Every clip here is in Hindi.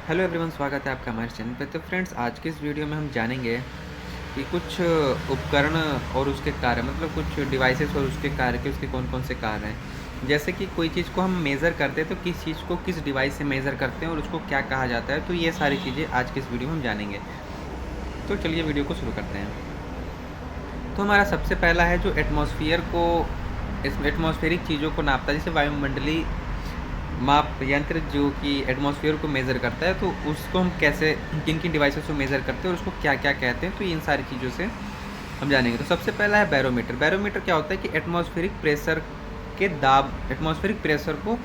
हेलो एवरीवन, स्वागत है आपका हमारे चैनल पे। तो फ्रेंड्स, आज के इस वीडियो में हम जानेंगे कि कुछ उपकरण और उसके कार्य, मतलब कुछ डिवाइसेस और उसके कार्य के उसके कौन कौन से कार्य हैं। जैसे कि कोई चीज़ को हम मेज़र करते हैं तो किस चीज़ को किस डिवाइस से मेज़र करते हैं और उसको क्या कहा जाता है, तो ये सारी चीज़ें आज के इस वीडियो में हम जानेंगे। तो चलिए वीडियो को शुरू करते हैं। तो हमारा सबसे पहला है जो एटमॉस्फेयर को, इस एटमॉस्फेरिक चीज़ों को नापता है, जैसे वायुमंडलीय माप यंत्र जो कि एटमॉस्फेयर को मेज़र करता है, तो उसको हम कैसे, किन किन डिवाइसेस को मेज़र करते हैं और उसको क्या क्या कहते हैं, तो इन सारी चीज़ों से हम जानेंगे। तो सबसे पहला है बैरोमीटर। बैरोमीटर क्या होता है कि एटमॉस्फेरिक प्रेशर के दाब, एटमॉस्फेरिक प्रेशर को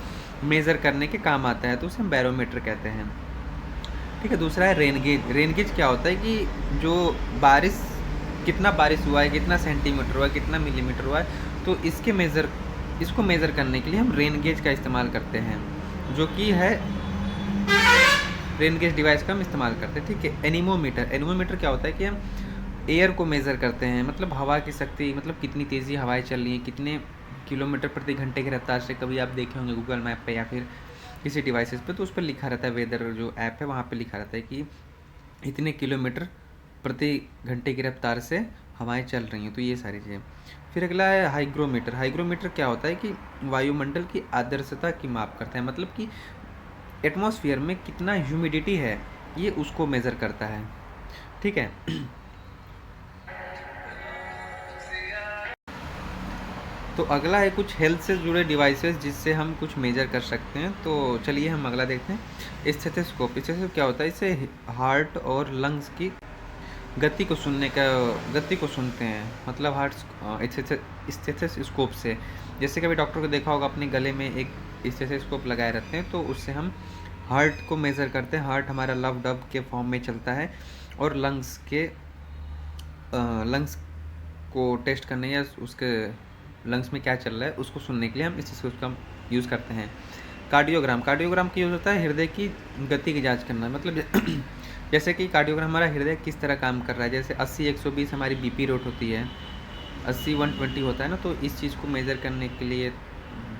मेज़र करने के काम आता है, तो उसे हम बैरोमीटर कहते हैं। ठीक है। दूसरा है रेन गेज। रेन गेज क्या होता है कि जो बारिश, कितना बारिश हुआ है, कितना सेंटीमीटर हुआ है, कितना मिलीमीटर हुआ है, तो इसको मेज़र करने के लिए हम रेन गेज का इस्तेमाल करते हैं, जो कि है रेन गेज डिवाइस का हम इस्तेमाल करते हैं। ठीक है। एनीमोमीटर। एनीमोमीटर क्या होता है कि हम एयर को मेज़र करते हैं, मतलब हवा की शक्ति, मतलब कितनी तेज़ी हवाएं चल रही हैं, कितने किलोमीटर प्रति घंटे की रफ्तार से। कभी आप देखे होंगे गूगल मैप पे या फिर किसी डिवाइसेस पे, तो उस पर लिखा रहता है, वेदर जो ऐप है वहाँ पे लिखा रहता है कि इतने किलोमीटर प्रति घंटे की रफ्तार से हवाएं चल रही हैं, तो ये सारी चीज़ें। फिर अगला है हाइग्रोमीटर। हाइग्रोमीटर क्या होता है कि वायुमंडल की आर्द्रता की माप करता है, मतलब कि एटमॉस्फेयर में कितना ह्यूमिडिटी है, ये उसको मेज़र करता है। ठीक है। तो अगला है कुछ हेल्थ से जुड़े डिवाइसेस जिससे हम कुछ मेजर कर सकते हैं। तो चलिए हम अगला देखते हैं। स्टेथोस्कोप। स्टेथोस्कोप क्या होता है, इससे हार्ट और लंग्स की गति को सुनते हैं, मतलब हार्ट स्टेथोस्कोप से। जैसे कभी डॉक्टर को देखा होगा, अपने गले में एक स्टेथोस्कोप लगाए रहते हैं, तो उससे हम हार्ट को मेज़र करते हैं। हार्ट हमारा लव डब के फॉर्म में चलता है, और लंग्स को टेस्ट करने या उसके लंग्स में क्या चल रहा है उसको सुनने के लिए हम इस चीज़ को यूज़ करते हैं। कार्डियोग्राम। कार्डियोग्राम की यूज़ होता है हृदय की गति की जांच करना, मतलब जैसे कि कार्डियोग्राम हमारा हृदय किस तरह काम कर रहा है। जैसे 80-120 हमारी बीपी रेट होती है, 80-120 होता है ना, तो इस चीज़ को मेज़र करने के लिए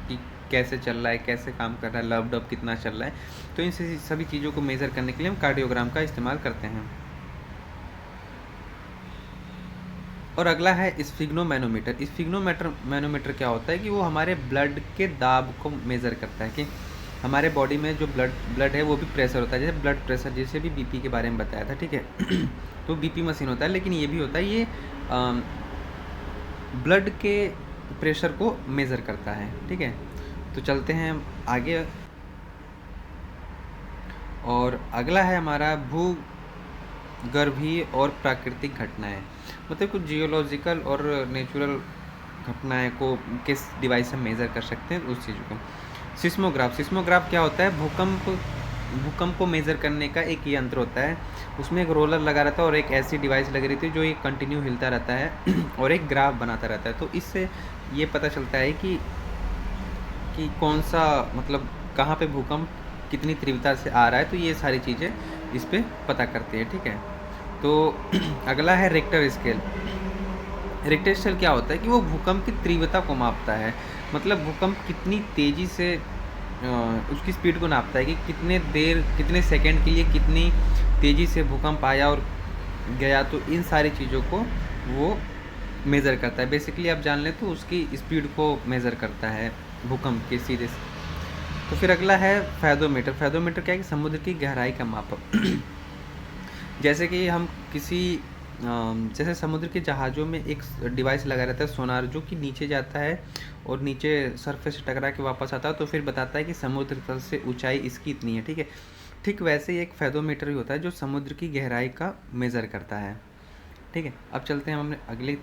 कि कैसे चल रहा है, कैसे काम कर रहा है, लव डब कितना चल रहा है, तो इन सभी चीज़ों को मेज़र करने के लिए हम कार्डियोग्राम का इस्तेमाल करते हैं। और अगला है स्फिग्नोमैनोमीटर। मैनोमीटर क्या होता है कि वो हमारे ब्लड के दाब को मेज़र करता है, कि हमारे बॉडी में जो ब्लड है वो भी प्रेशर होता है, जैसे ब्लड प्रेशर, जैसे भी बीपी के बारे में बताया था। ठीक है। तो बीपी मशीन होता है, लेकिन ये भी होता है, ये ब्लड के प्रेशर को मेज़र करता है। ठीक है। तो चलते हैं आगे। और अगला है हमारा भूगर्भीय और प्राकृतिक घटनाएं, मतलब कुछ जियोलॉजिकल और नेचुरल घटनाएं को किस डिवाइस से मेज़र कर सकते हैं, उस चीज़ को। सिस्मोग्राफ। सिस्मोग्राफ क्या होता है, भूकंप को मेज़र करने का एक यंत्र होता है। उसमें एक रोलर लगा रहता है और एक ऐसी डिवाइस लगी रहती है जो ये कंटिन्यू हिलता रहता है और एक ग्राफ बनाता रहता है। तो इससे ये पता चलता है कि कौन सा, मतलब कहाँ पे भूकंप कितनी तीव्रता से आ रहा है, तो ये सारी चीज़ें इस पर पता करती है। ठीक है। तो अगला है रिक्टर स्केल। रिक्टर स्केल क्या होता है कि वो भूकंप की तीव्रता को मापता है, मतलब भूकंप कितनी तेज़ी से उसकी स्पीड को नापता है, कि कितने सेकंड के लिए कितनी तेज़ी से भूकंप आया और गया, तो इन सारी चीज़ों को वो मेज़र करता है। बेसिकली आप जान लें तो उसकी स्पीड को मेज़र करता है भूकंप के सीधे से। तो फिर अगला है फैदोमीटर। फैदोमीटर क्या है कि समुद्र की गहराई का माप। जैसे कि हम जैसे समुद्र के जहाज़ों में एक डिवाइस लगा रहता है, सोनार, जो कि नीचे जाता है और नीचे सरफेस से टकरा के वापस आता है, तो फिर बताता है कि समुद्र तल से ऊंचाई इसकी इतनी है। ठीक है। ठीक वैसे ही एक फैदोमीटर भी होता है जो समुद्र की गहराई का मेज़र करता है। ठीक है। अब चलते हैं हम अपने अगले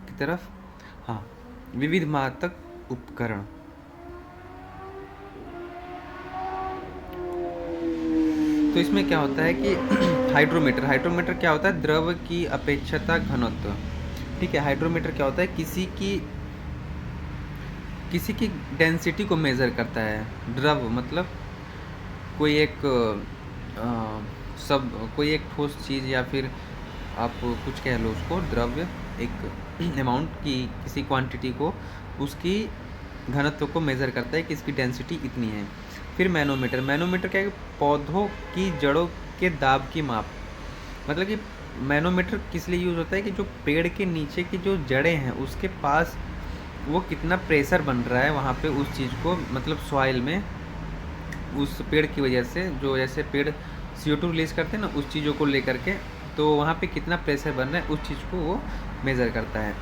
की तरफ। हाँ, विविध मात्रक उपकरण। तो इसमें क्या होता है कि हाइड्रोमीटर। हाइड्रोमीटर क्या होता है, द्रव की अपेक्षता घनत्व। ठीक है। हाइड्रोमीटर क्या होता है, किसी की डेंसिटी को मेज़र करता है। द्रव मतलब कोई एक कोई एक ठोस चीज़, या फिर आप कुछ कह लो उसको, द्रव्य, एक अमाउंट की किसी क्वांटिटी को, उसकी घनत्व को मेज़र करता है कि इसकी डेंसिटी इतनी है। फिर मैनोमीटर, मैनोमीटर क्या है, पौधों की जड़ों के दाब की माप। मतलब कि मैनोमीटर किस लिए यूज़ होता है कि जो पेड़ के नीचे की जो जड़ें हैं उसके पास वो कितना प्रेशर बन रहा है वहाँ पे उस चीज़ को, मतलब सॉइल में उस पेड़ की वजह से, जो जैसे पेड़ CO2 रिलीज़ करते हैं ना उस चीज़ों को लेकर के, तो वहाँ पे कितना प्रेशर बन रहा है उस चीज़ को वो मेज़र करता है।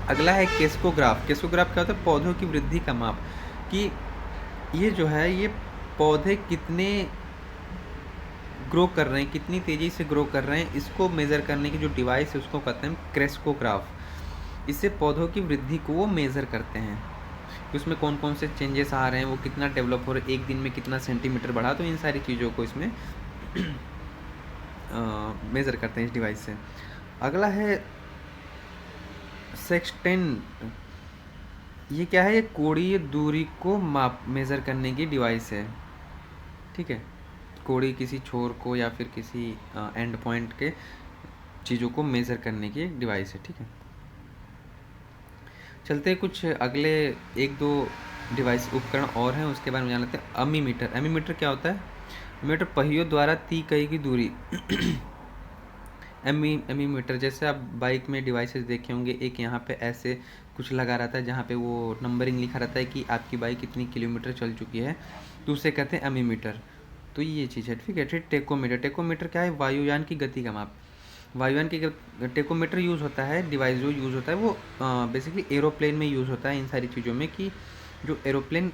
अगला है केस्कोग्राफ। केस्कोग्राफ क्या होता है, पौधों की वृद्धि का माप, कि ये जो है ये पौधे कितने ग्रो कर रहे हैं, कितनी तेज़ी से ग्रो कर रहे हैं, इसको मेज़र करने की जो डिवाइस है उसको कहते हैं क्रेस्कोग्राफ। इससे पौधों की वृद्धि को वो मेज़र करते हैं कि उसमें कौन कौन से चेंजेस आ रहे हैं, वो कितना डेवलप हो रहा है, एक दिन में कितना सेंटीमीटर बढ़ा, तो इन सारी चीज़ों को इसमें मेज़र करते हैं इस डिवाइस से। अगला है सेक्सटेंट। ये क्या है, ये कोणीय दूरी को माप मेज़र करने की डिवाइस है। ठीक है, कोणीय किसी छोर को या फिर किसी एंड पॉइंट के चीज़ों को मेज़र करने की एक डिवाइस है। ठीक है, चलते हैं कुछ अगले एक दो डिवाइस उपकरण और हैं, उसके बारे में जान लेते हैं। अमीमीटर। अमीमीटर क्या होता है, अमीमीटर पहियों द्वारा दी गई की दूरी। एमीमीटर जैसे आप बाइक में डिवाइसेस देखे होंगे, एक यहाँ पे ऐसे कुछ लगा रहता है जहाँ पे वो नंबरिंग लिखा रहता है कि आपकी बाइक कितनी किलोमीटर चल चुकी है, तो उसे कहते हैं एमीमीटर। तो ये चीज़ है। ठीक है, फिर टेकोमीटर। टेकोमीटर क्या है, वायुयान की गति का माप। वायुयान की टेकोमीटर यूज़ होता है, डिवाइस जो यूज़ होता है वो बेसिकली एरोप्लेन में यूज़ होता है, इन सारी चीज़ों में, कि जो एरोप्लेन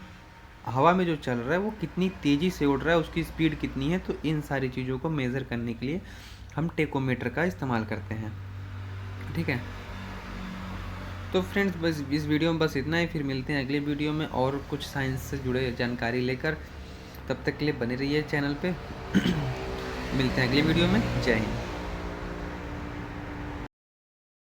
हवा में जो चल रहा है वो कितनी तेज़ी से उड़ रहा है, उसकी स्पीड कितनी है, तो इन सारी चीज़ों को मेज़र करने के लिए हम टेकोमीटर का इस्तेमाल करते हैं। ठीक है, तो फ्रेंड्स बस इस वीडियो में बस इतना ही, फिर मिलते हैं अगले वीडियो में और कुछ साइंस से जुड़े जानकारी लेकर। तब तक के लिए बने रहिए चैनल पे। मिलते हैं अगले वीडियो में। जय हिंद।